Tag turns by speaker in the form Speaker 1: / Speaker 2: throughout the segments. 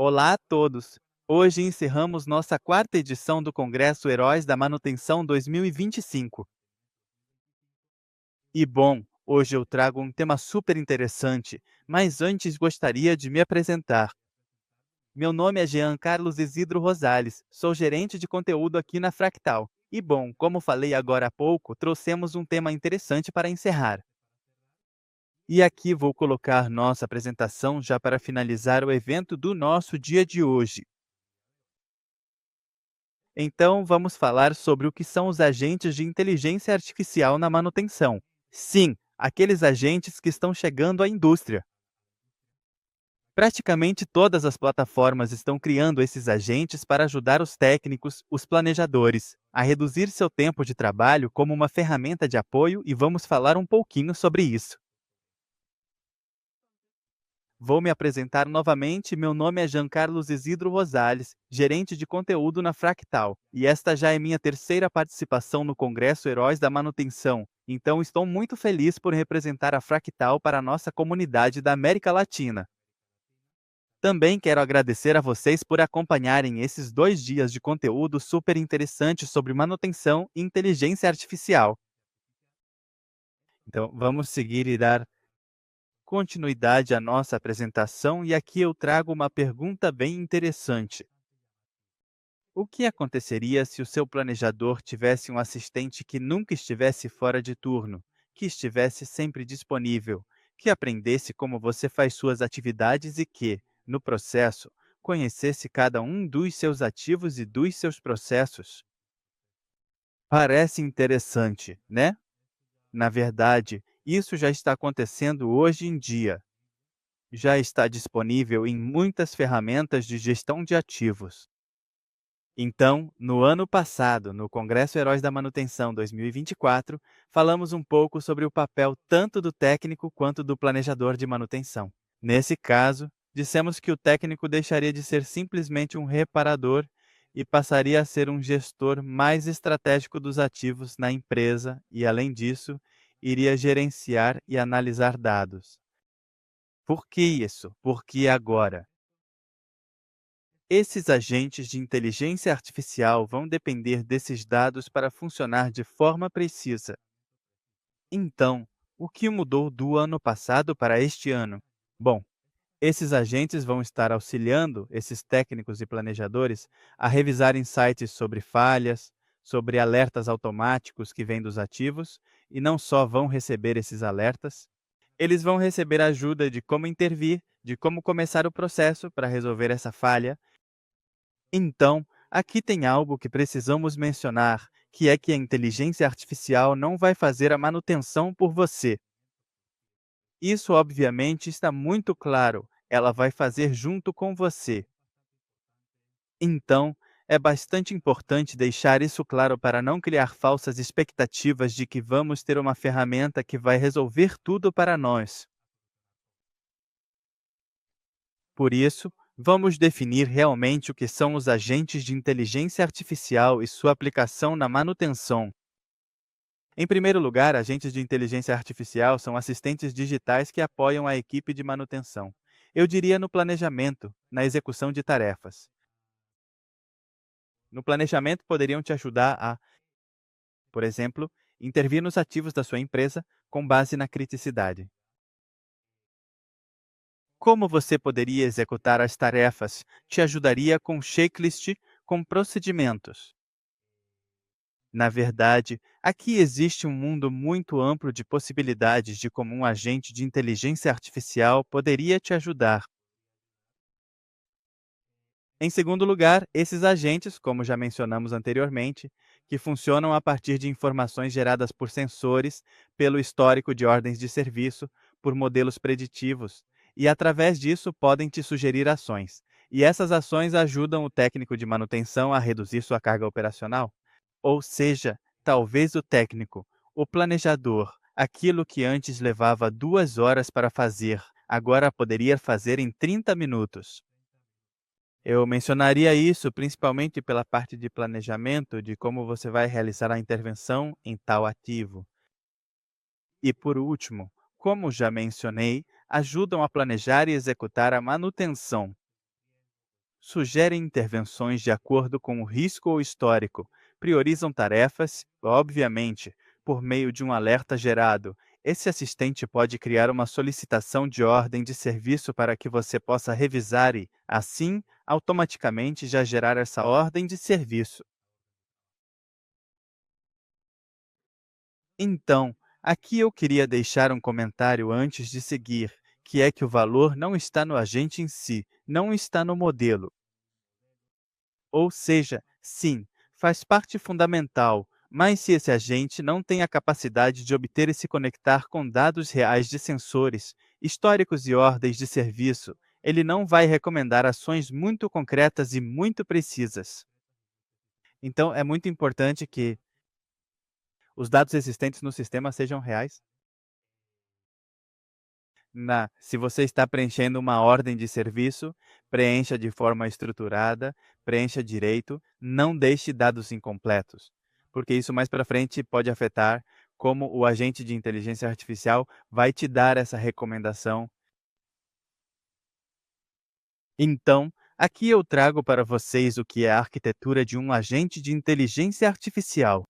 Speaker 1: Olá a todos! Hoje encerramos nossa quarta edição do Congresso Heróis da Manutenção 2025. E bom, hoje eu trago um tema super interessante, mas antes gostaria de me apresentar. Meu nome é Jean Carlos Isidro Rosales, sou gerente de conteúdo aqui na Fractal. E bom, como falei agora há pouco, trouxemos um tema interessante para encerrar. E aqui vou colocar nossa apresentação já para finalizar o evento do nosso dia de hoje. Então, vamos falar sobre o que são os agentes de inteligência artificial na manutenção. Sim, aqueles agentes que estão chegando à indústria. Praticamente todas as plataformas estão criando esses agentes para ajudar os técnicos, os planejadores, a reduzir seu tempo de trabalho como uma ferramenta de apoio e vamos falar um pouquinho sobre isso. Vou me apresentar novamente. Meu nome é Jean Carlos Isidro Rosales, gerente de conteúdo na Fractal, e esta já é minha terceira participação no Congresso Heróis da Manutenção. Então, estou muito feliz por representar a Fractal para a nossa comunidade da América Latina. Também quero agradecer a vocês por acompanharem esses 2 dias de conteúdo super interessante sobre manutenção e inteligência artificial. Então, vamos seguir e dar continuidade à nossa apresentação e aqui eu trago uma pergunta bem interessante. O que aconteceria se o seu planejador tivesse um assistente que nunca estivesse fora de turno, que estivesse sempre disponível, que aprendesse como você faz suas atividades e que, no processo, conhecesse cada um dos seus ativos e dos seus processos? Parece interessante, né? Na verdade, isso já está acontecendo hoje em dia. Já está disponível em muitas ferramentas de gestão de ativos. Então, no ano passado, no Congresso Heróis da Manutenção 2024, falamos um pouco sobre o papel tanto do técnico quanto do planejador de manutenção. Nesse caso, dissemos que o técnico deixaria de ser simplesmente um reparador e passaria a ser um gestor mais estratégico dos ativos na empresa e, além disso, iria gerenciar e analisar dados. Por que isso? Por que agora? Esses agentes de inteligência artificial vão depender desses dados para funcionar de forma precisa. Então, o que mudou do ano passado para este ano? Bom, esses agentes vão estar auxiliando esses técnicos e planejadores a revisar insights sobre falhas, sobre alertas automáticos que vêm dos ativos, e não só vão receber esses alertas, eles vão receber ajuda de como intervir, de como começar o processo para resolver essa falha. Então, aqui tem algo que precisamos mencionar, que é que a inteligência artificial não vai fazer a manutenção por você. Isso, obviamente, está muito claro. Ela vai fazer junto com você. Então, é bastante importante deixar isso claro para não criar falsas expectativas de que vamos ter uma ferramenta que vai resolver tudo para nós. Por isso, vamos definir realmente o que são os agentes de inteligência artificial e sua aplicação na manutenção. Em primeiro lugar, agentes de inteligência artificial são assistentes digitais que apoiam a equipe de manutenção. Eu diria no planejamento, na execução de tarefas. No planejamento, poderiam te ajudar a, por exemplo, intervir nos ativos da sua empresa com base na criticidade. Como você poderia executar as tarefas? Te ajudaria com checklist, com procedimentos. Na verdade, aqui existe um mundo muito amplo de possibilidades de como um agente de inteligência artificial poderia te ajudar. Em segundo lugar, esses agentes, como já mencionamos anteriormente, que funcionam a partir de informações geradas por sensores, pelo histórico de ordens de serviço, por modelos preditivos, e através disso podem te sugerir ações. E essas ações ajudam o técnico de manutenção a reduzir sua carga operacional. Ou seja, talvez o técnico, o planejador, aquilo que antes levava 2 horas para fazer, agora poderia fazer em 30 minutos. Eu mencionaria isso principalmente pela parte de planejamento, de como você vai realizar a intervenção em tal ativo. E por último, como já mencionei, ajudam a planejar e executar a manutenção. Sugerem intervenções de acordo com o risco ou histórico, priorizam tarefas, obviamente, por meio de um alerta gerado. Esse assistente pode criar uma solicitação de ordem de serviço para que você possa revisar e, assim, automaticamente já gerar essa ordem de serviço. Então, aqui eu queria deixar um comentário antes de seguir, que é que o valor não está no agente em si, não está no modelo. Ou seja, sim, faz parte fundamental, mas se esse agente não tem a capacidade de obter e se conectar com dados reais de sensores, históricos e ordens de serviço, ele não vai recomendar ações muito concretas e muito precisas. Então, é muito importante que os dados existentes no sistema sejam reais. Se você está preenchendo uma ordem de serviço, preencha de forma estruturada, preencha direito, não deixe dados incompletos, porque isso mais para frente pode afetar como o agente de inteligência artificial vai te dar essa recomendação. Então, aqui eu trago para vocês o que é a arquitetura de um agente de inteligência artificial.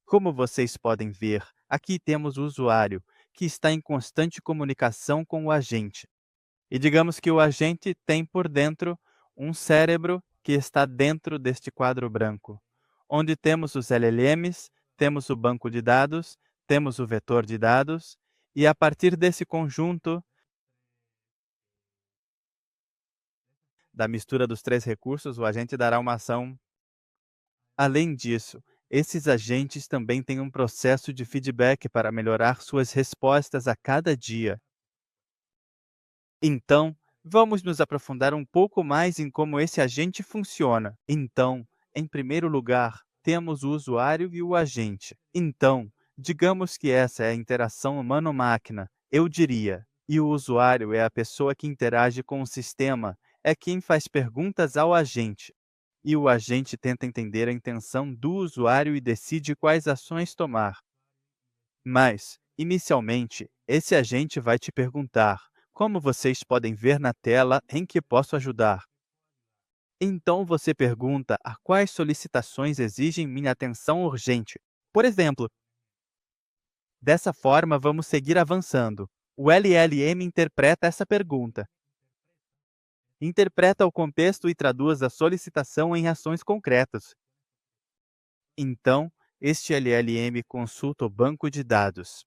Speaker 1: Como vocês podem ver, aqui temos o usuário, que está em constante comunicação com o agente. E digamos que o agente tem por dentro um cérebro que está dentro deste quadro branco, onde temos os LLMs, temos o banco de dados, temos o vetor de dados, e a partir desse conjunto, da mistura dos três recursos, o agente dará uma ação. Além disso, esses agentes também têm um processo de feedback para melhorar suas respostas a cada dia. Então, vamos nos aprofundar um pouco mais em como esse agente funciona. Então, em primeiro lugar, temos o usuário e o agente. Então, digamos que essa é a interação humano-máquina, eu diria. E o usuário é a pessoa que interage com o sistema, é quem faz perguntas ao agente. E o agente tenta entender a intenção do usuário e decide quais ações tomar. Mas, inicialmente, esse agente vai te perguntar: como vocês podem ver na tela, em que posso ajudar? Então você pergunta a quais solicitações exigem minha atenção urgente. Por exemplo, dessa forma vamos seguir avançando. O LLM interpreta essa pergunta, interpreta o contexto e traduz a solicitação em ações concretas. Então, este LLM consulta o banco de dados.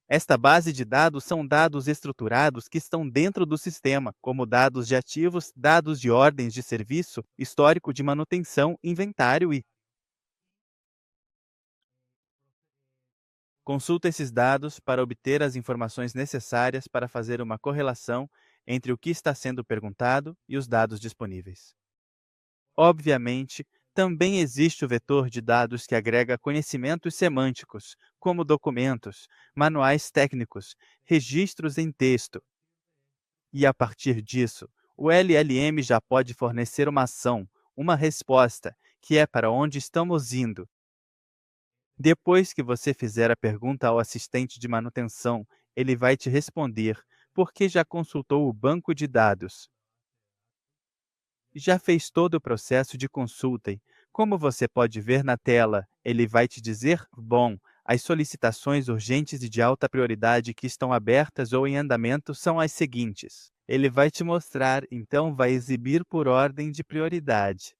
Speaker 1: Esta base de dados são dados estruturados que estão dentro do sistema, como dados de ativos, dados de ordens de serviço, histórico de manutenção, inventário e consulta esses dados para obter as informações necessárias para fazer uma correlação entre o que está sendo perguntado e os dados disponíveis. Obviamente, também existe o vetor de dados que agrega conhecimentos semânticos, como documentos, manuais técnicos, registros em texto. E a partir disso, o LLM já pode fornecer uma ação, uma resposta, que é para onde estamos indo. Depois que você fizer a pergunta ao assistente de manutenção, ele vai te responder, porque já consultou o banco de dados. Já fez todo o processo de consulta e, como você pode ver na tela, ele vai te dizer: bom, as solicitações urgentes e de alta prioridade que estão abertas ou em andamento são as seguintes. Ele vai te mostrar, então vai exibir por ordem de prioridade.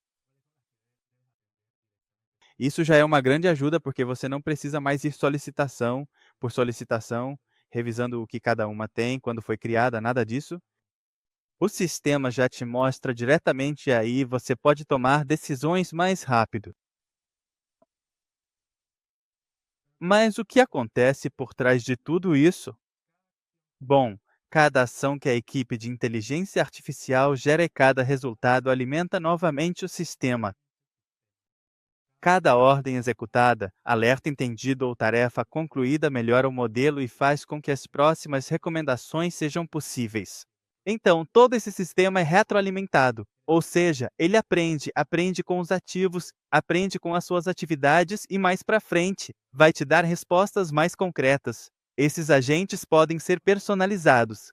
Speaker 1: Isso já é uma grande ajuda porque você não precisa mais ir solicitação por solicitação, revisando o que cada uma tem, quando foi criada, nada disso. O sistema já te mostra diretamente aí, você pode tomar decisões mais rápido. Mas o que acontece por trás de tudo isso? Bom, cada ação que a equipe de inteligência artificial gera e cada resultado alimenta novamente o sistema. Cada ordem executada, alerta entendido ou tarefa concluída melhora o modelo e faz com que as próximas recomendações sejam possíveis. Então, todo esse sistema é retroalimentado, ou seja, ele aprende com os ativos, aprende com as suas atividades e mais para frente vai te dar respostas mais concretas. Esses agentes podem ser personalizados.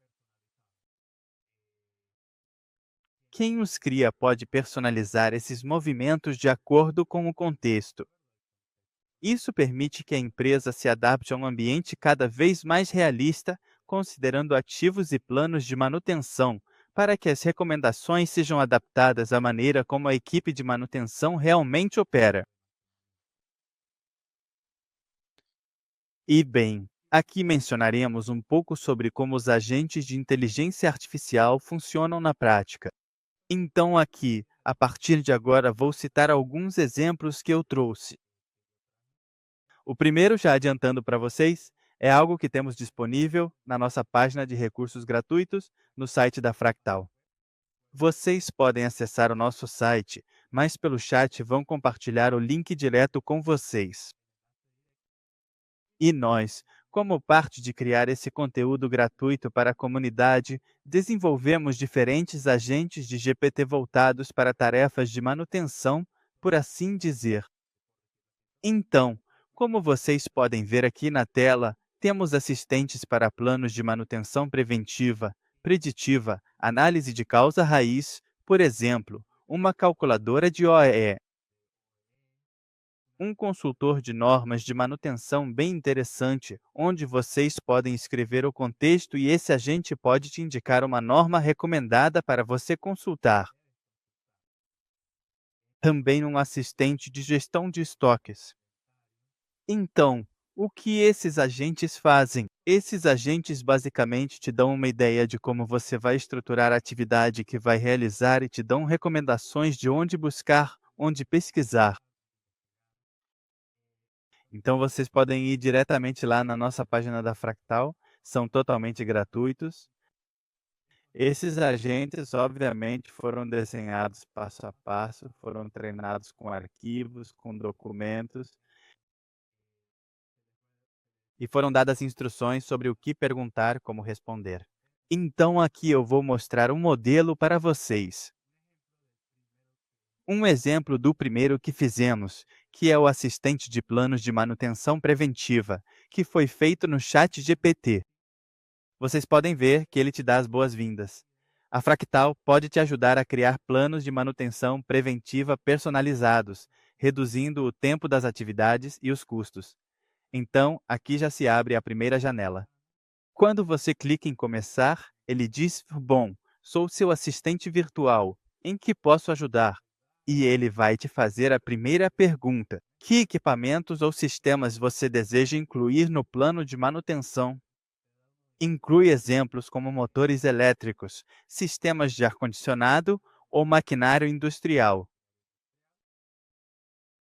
Speaker 1: Quem os cria pode personalizar esses movimentos de acordo com o contexto. Isso permite que a empresa se adapte a um ambiente cada vez mais realista, considerando ativos e planos de manutenção, para que as recomendações sejam adaptadas à maneira como a equipe de manutenção realmente opera. E bem, aqui mencionaremos um pouco sobre como os agentes de inteligência artificial funcionam na prática. Então, aqui, a partir de agora, vou citar alguns exemplos que eu trouxe. O primeiro, já adiantando para vocês, é algo que temos disponível na nossa página de recursos gratuitos no site da Fractal. Vocês podem acessar o nosso site, mas pelo chat vão compartilhar o link direto com vocês. E nós, como parte de criar esse conteúdo gratuito para a comunidade, desenvolvemos diferentes agentes de GPT voltados para tarefas de manutenção, por assim dizer. Então, como vocês podem ver aqui na tela, temos assistentes para planos de manutenção preventiva, preditiva, análise de causa raiz, por exemplo, uma calculadora de OE, um consultor de normas de manutenção bem interessante, onde vocês podem escrever o contexto e esse agente pode te indicar uma norma recomendada para você consultar. Também um assistente de gestão de estoques. Então, o que esses agentes fazem? Esses agentes basicamente te dão uma ideia de como você vai estruturar a atividade que vai realizar e te dão recomendações de onde buscar, onde pesquisar. Então, vocês podem ir diretamente lá na nossa página da Fractal, são totalmente gratuitos. Esses agentes, obviamente, foram desenhados passo a passo, foram treinados com arquivos, com documentos, e foram dadas instruções sobre o que perguntar, como responder. Então, aqui eu vou mostrar um modelo para vocês. Um exemplo do primeiro que fizemos, que é o assistente de planos de manutenção preventiva, que foi feito no Chat GPT. Vocês podem ver que ele te dá as boas-vindas. A Fractal pode te ajudar a criar planos de manutenção preventiva personalizados, reduzindo o tempo das atividades e os custos. Então, aqui já se abre a primeira janela. Quando você clica em começar, ele diz: Bom, sou seu assistente virtual. Em que posso ajudar? E ele vai te fazer a primeira pergunta: que equipamentos ou sistemas você deseja incluir no plano de manutenção? Inclui exemplos como motores elétricos, sistemas de ar-condicionado ou maquinário industrial.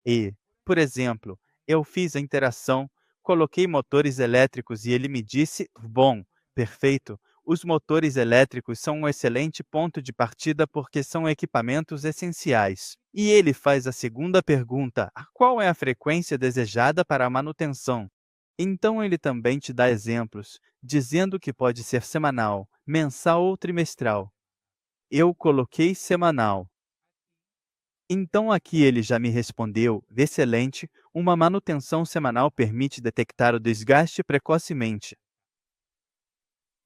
Speaker 1: E, por exemplo, eu fiz a interação, coloquei motores elétricos e ele me disse: Bom, perfeito. Os motores elétricos são um excelente ponto de partida porque são equipamentos essenciais. E ele faz a segunda pergunta: qual é a frequência desejada para a manutenção? Então ele também te dá exemplos, dizendo que pode ser semanal, mensal ou trimestral. Eu coloquei semanal. Então aqui ele já me respondeu: excelente, uma manutenção semanal permite detectar o desgaste precocemente.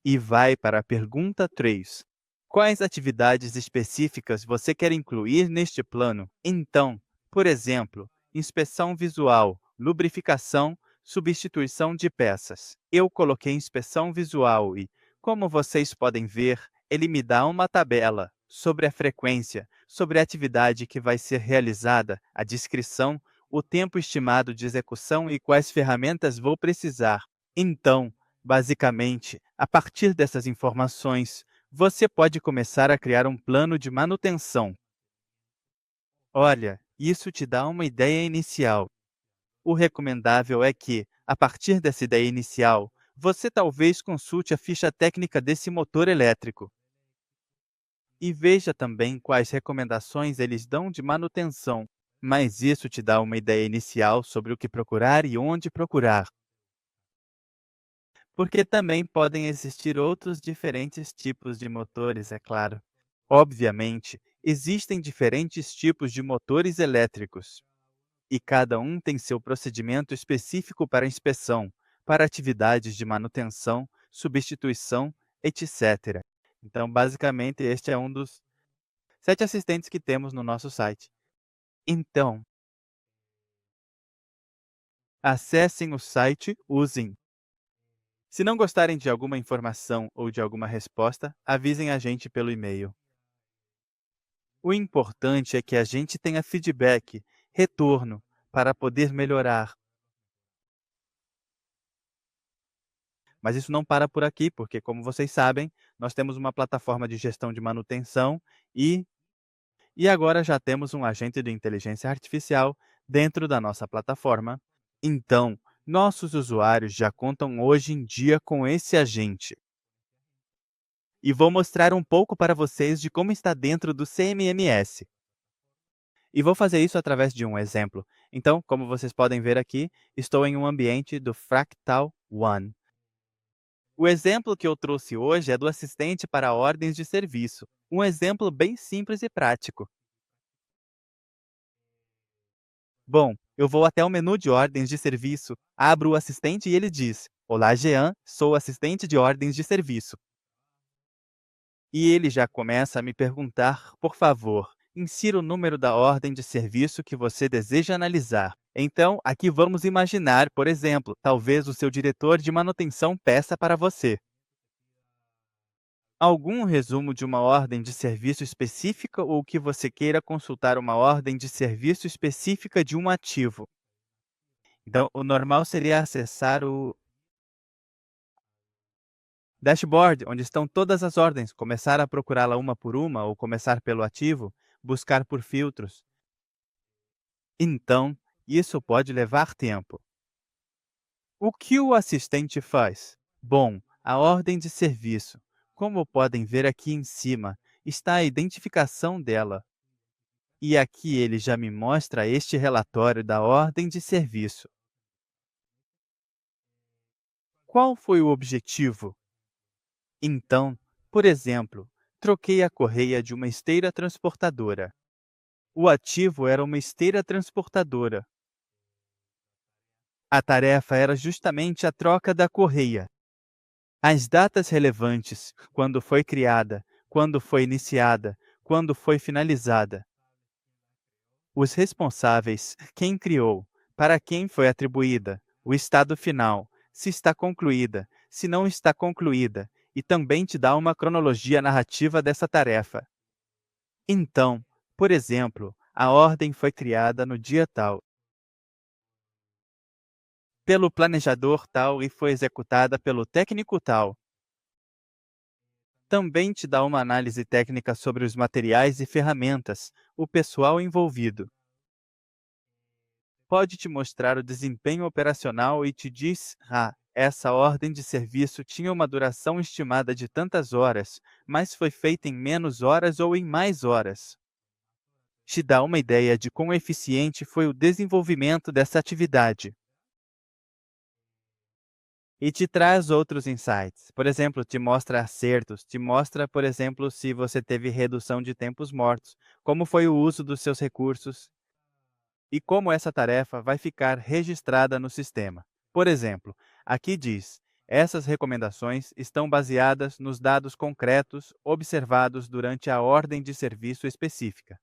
Speaker 1: E vai para a pergunta 3. Quais atividades específicas você quer incluir neste plano? Então, por exemplo, inspeção visual, lubrificação, substituição de peças. Eu coloquei inspeção visual e, como vocês podem ver, ele me dá uma tabela sobre a frequência, sobre a atividade que vai ser realizada, a descrição, o tempo estimado de execução e quais ferramentas vou precisar. Então, basicamente, a partir dessas informações, você pode começar a criar um plano de manutenção. Olha, isso te dá uma ideia inicial. O recomendável é que, a partir dessa ideia inicial, você talvez consulte a ficha técnica desse motor elétrico e veja também quais recomendações eles dão de manutenção. Mas isso te dá uma ideia inicial sobre o que procurar e onde procurar. Porque também podem existir outros diferentes tipos de motores, é claro. Obviamente, existem diferentes tipos de motores elétricos, e cada um tem seu procedimento específico para inspeção, para atividades de manutenção, substituição, etc. Então, basicamente, este é um dos. 7 assistentes que temos no nosso site. Então, acessem o site, usem. Se não gostarem de alguma informação ou de alguma resposta, avisem a gente pelo e-mail. O importante é que a gente tenha feedback, retorno, para poder melhorar. Mas isso não para por aqui, porque, como vocês sabem, nós temos uma plataforma de gestão de manutenção e, e agora já temos um agente de inteligência artificial dentro da nossa plataforma. Então, nossos usuários já contam hoje em dia com esse agente. E vou mostrar um pouco para vocês de como está dentro do CMMS. E vou fazer isso através de um exemplo. Então, como vocês podem ver aqui, estou em um ambiente do Fractal One. O exemplo que eu trouxe hoje é do assistente para ordens de serviço. Um exemplo bem simples e prático. Bom, eu vou até o menu de ordens de serviço, abro o assistente e ele diz: Olá, Jean, sou assistente de ordens de serviço. E ele já começa a me perguntar, por favor, insira o número da ordem de serviço que você deseja analisar. Então, aqui vamos imaginar, por exemplo, talvez o seu diretor de manutenção peça para você algum resumo de uma ordem de serviço específica ou que você queira consultar uma ordem de serviço específica de um ativo. Então, o normal seria acessar o dashboard, onde estão todas as ordens, começar a procurá-la uma por uma ou começar pelo ativo, buscar por filtros. Então, isso pode levar tempo. O que o assistente faz? Bom, a ordem de serviço. Como podem ver aqui em cima, está a identificação dela. E aqui ele já me mostra este relatório da ordem de serviço. Qual foi o objetivo? Então, por exemplo, troquei a correia de uma esteira transportadora. O ativo era uma esteira transportadora. A tarefa era justamente a troca da correia. As datas relevantes, quando foi criada, quando foi iniciada, quando foi finalizada. Os responsáveis, quem criou, para quem foi atribuída, o estado final, se está concluída, se não está concluída, e também te dá uma cronologia narrativa dessa tarefa. Então, por exemplo, a ordem foi criada no dia tal, pelo planejador tal e foi executada pelo técnico tal. Também te dá uma análise técnica sobre os materiais e ferramentas, o pessoal envolvido. Pode te mostrar o desempenho operacional e te diz: essa ordem de serviço tinha uma duração estimada de tantas horas, mas foi feita em menos horas ou em mais horas. Te dá uma ideia de quão eficiente foi o desenvolvimento dessa atividade. E te traz outros insights. Por exemplo, te mostra acertos, te mostra, por exemplo, se você teve redução de tempos mortos, como foi o uso dos seus recursos e como essa tarefa vai ficar registrada no sistema. Por exemplo, aqui diz: essas recomendações estão baseadas nos dados concretos observados durante a ordem de serviço específica.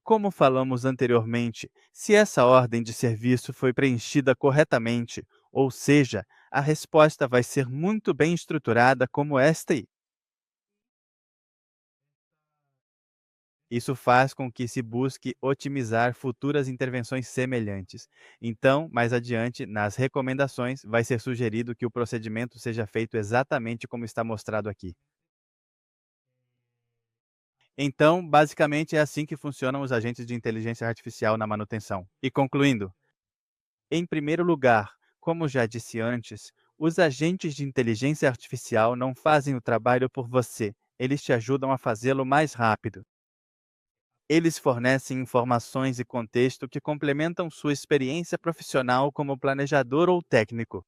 Speaker 1: Como falamos anteriormente, se essa ordem de serviço foi preenchida corretamente, ou seja, a resposta vai ser muito bem estruturada como esta aí. Isso faz com que se busque otimizar futuras intervenções semelhantes. Então, mais adiante, nas recomendações, vai ser sugerido que o procedimento seja feito exatamente como está mostrado aqui. Então, basicamente, é assim que funcionam os agentes de inteligência artificial na manutenção. E concluindo, em primeiro lugar, como já disse antes, os agentes de inteligência artificial não fazem o trabalho por você, eles te ajudam a fazê-lo mais rápido. Eles fornecem informações e contexto que complementam sua experiência profissional como planejador ou técnico.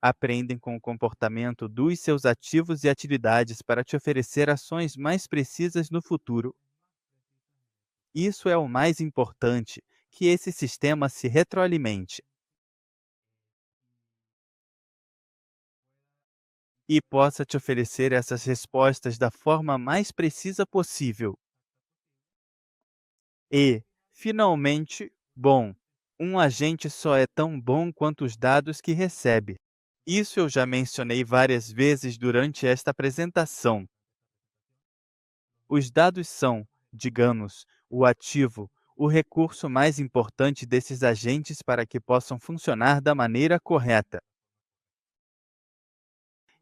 Speaker 1: Aprendem com o comportamento dos seus ativos e atividades para te oferecer ações mais precisas no futuro. Isso é o mais importante, que esse sistema se retroalimente e possa te oferecer essas respostas da forma mais precisa possível. E, finalmente, bom, um agente só é tão bom quanto os dados que recebe. Isso eu já mencionei várias vezes durante esta apresentação. Os dados são, digamos, o ativo, o recurso mais importante desses agentes para que possam funcionar da maneira correta.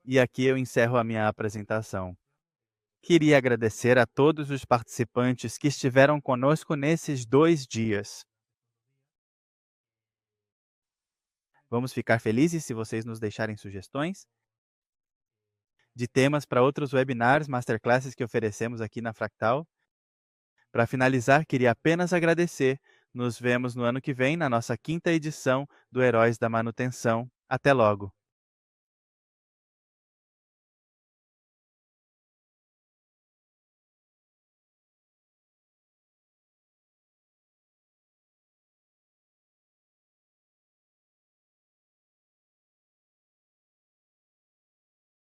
Speaker 1: E aqui eu encerro a minha apresentação. Queria agradecer a todos os participantes que estiveram conosco nesses 2 dias. Vamos ficar felizes se vocês nos deixarem sugestões de temas para outros webinars, masterclasses que oferecemos aqui na Fractal. Para finalizar, queria apenas agradecer. Nos vemos no ano que vem na nossa 5ª edição do Heróis da Manutenção. Até logo!